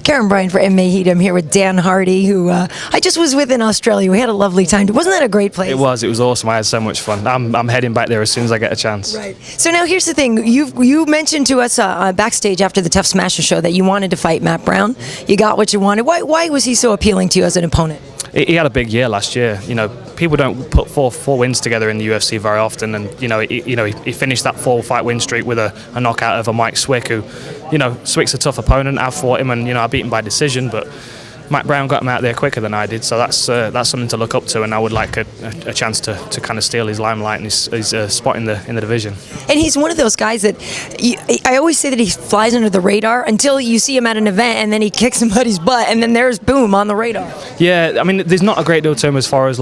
Karyn Bryant for MMA Heat. I'm here with Dan Hardy, who I just was with in Australia. We had a lovely time. Wasn't that a great place? It was awesome. I had so much fun. I'm heading back there as soon as I get a chance. Right. So now here's the thing. You mentioned to us backstage after the Tough Smasher show that you wanted to fight Matt Brown. You got what you wanted. Why was he so appealing to you as an opponent? He had a big year last year. You know, people don't put four wins together in the UFC very often, and he finished that 4-fight win streak with a knockout over Mike Swick, who, Swick's a tough opponent. I fought him, and I beat him by decision, but Matt Brown got him out there quicker than I did, so that's something to look up to, and I would like a chance to kind of steal his limelight and his spot in the division. And he's one of those guys that I always say that he flies under the radar until you see him at an event, and then he kicks somebody's butt, and then there's boom on the radar. Yeah, I mean, there's not a great deal to him as far as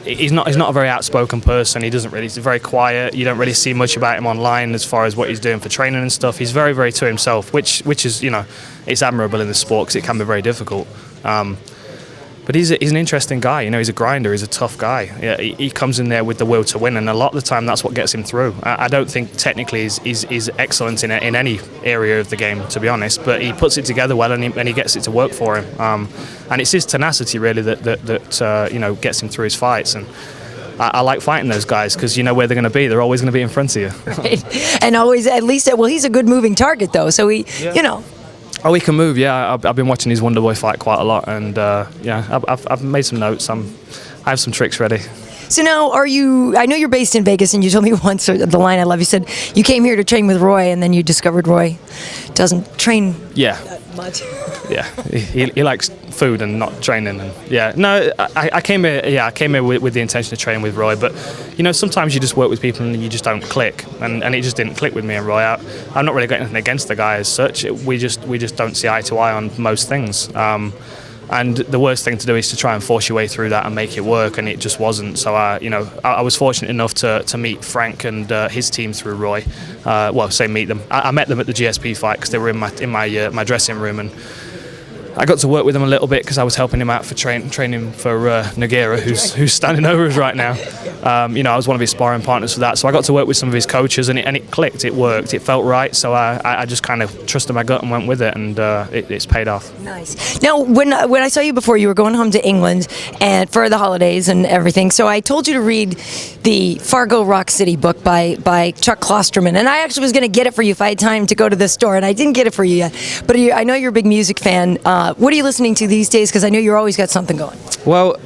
He's not a very outspoken person. He's very quiet. You don't really see much about him online as far as what he's doing for training and stuff. He's very, very to himself, which is, it's admirable in the sport because it can be very difficult. But he's an interesting guy. He's a grinder. He's a tough guy. Yeah, he comes in there with the will to win, and a lot of the time that's what gets him through. I don't think technically he's excellent in any area of the game, to be honest. But he puts it together well, and he gets it to work for him. And it's his tenacity really that gets him through his fights. And I like fighting those guys because you know where they're going to be. They're always going to be in front of you. Right. And always, at least, well, he's a good moving target though. So Oh, he can move. Yeah, I've been watching his Wonderboy fight quite a lot, and I've made some notes. I have some tricks ready. So now, I know you're based in Vegas, and you told me once the line I love. You said you came here to train with Roy, and then you discovered Roy doesn't train that much. Yeah, he likes food and not training. And I came here. Yeah, I came here with the intention of training with Roy, but sometimes you just work with people and you just don't click, and it just didn't click with me and Roy. I'm not really got anything against the guy as such. We just don't see eye to eye on most things. And the worst thing to do is to try and force your way through that and make it work, and it just wasn't. So I was fortunate enough to meet Frank and his team through Roy. Meet them. I met them at the GSP fight because they were in my dressing room, and I got to work with him a little bit because I was helping him out for training for Nogueira, who's standing over us right now. I was one of his sparring partners for that, so I got to work with some of his coaches, and it clicked, it worked, it felt right. So I just kind of trusted my gut and went with it, and it's paid off. Nice. Now, when I saw you before, you were going home to England and for the holidays and everything. So I told you to read the Fargo Rock City book by Chuck Klosterman, and I actually was going to get it for you if I had time to go to the store, and I didn't get it for you yet. But I know you're a big music fan. What are you listening to these days? Because I know you're always got something going. Well,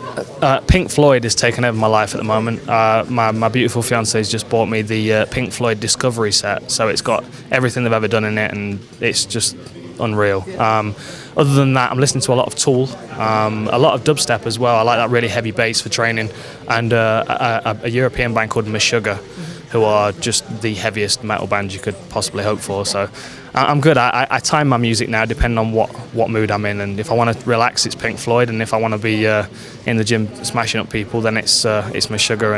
Pink Floyd has taken over my life at the moment. My beautiful fiance has just bought me the Pink Floyd Rediscovering set, so it's got everything they've ever done in it, and it's just unreal. Other than that, I'm listening to a lot of Tool, a lot of dubstep as well. I like that really heavy bass for training, and a European band called Meshuggah, who are just the heaviest metal band you could possibly hope for. So I'm good. I time my music now depending on what mood I'm in, and if I want to relax, it's Pink Floyd, and if I want to be in the gym smashing up people, then it's Meshuggah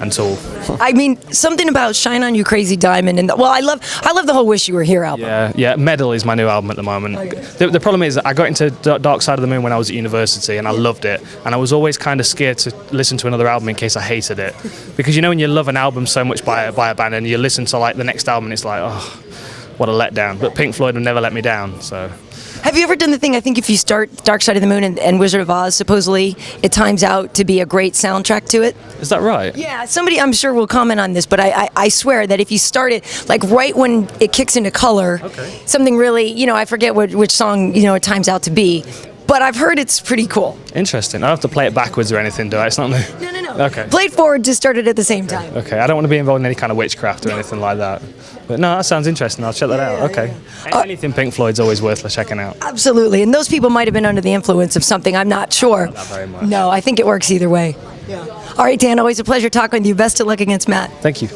and Tool. I mean, something about Shine On You Crazy Diamond, and I love the whole Wish You Were Here album. Yeah. Medal is my new album at the moment. Okay. The problem is I got into Dark Side of the Moon when I was at university, and I loved it, and I was always kind of scared to listen to another album in case I hated it, because when you love an album so much by a band, and you listen to the next album, and it's like, oh, what a letdown. But Pink Floyd have never let me down. So, have you ever done the thing? I think if you start Dark Side of the Moon and Wizard of Oz, supposedly it times out to be a great soundtrack to it. Is that right? Yeah, somebody I'm sure will comment on this, but I swear that if you start it right when it kicks into color, something really, I forget which song it times out to be. But I've heard it's pretty cool. Interesting. I don't have to play it backwards or anything, do I? It's not new. No. Okay. Play it forward to start it at the same time. Okay. I don't want to be involved in any kind of witchcraft or anything like that. But no, that sounds interesting. I'll check that out. Okay. Yeah. Anything Pink Floyd's always worth checking out. Absolutely. And those people might have been under the influence of something. I'm not sure. Not very much. No, I think it works either way. Yeah. All right, Dan, always a pleasure talking with you. Best of luck against Matt. Thank you.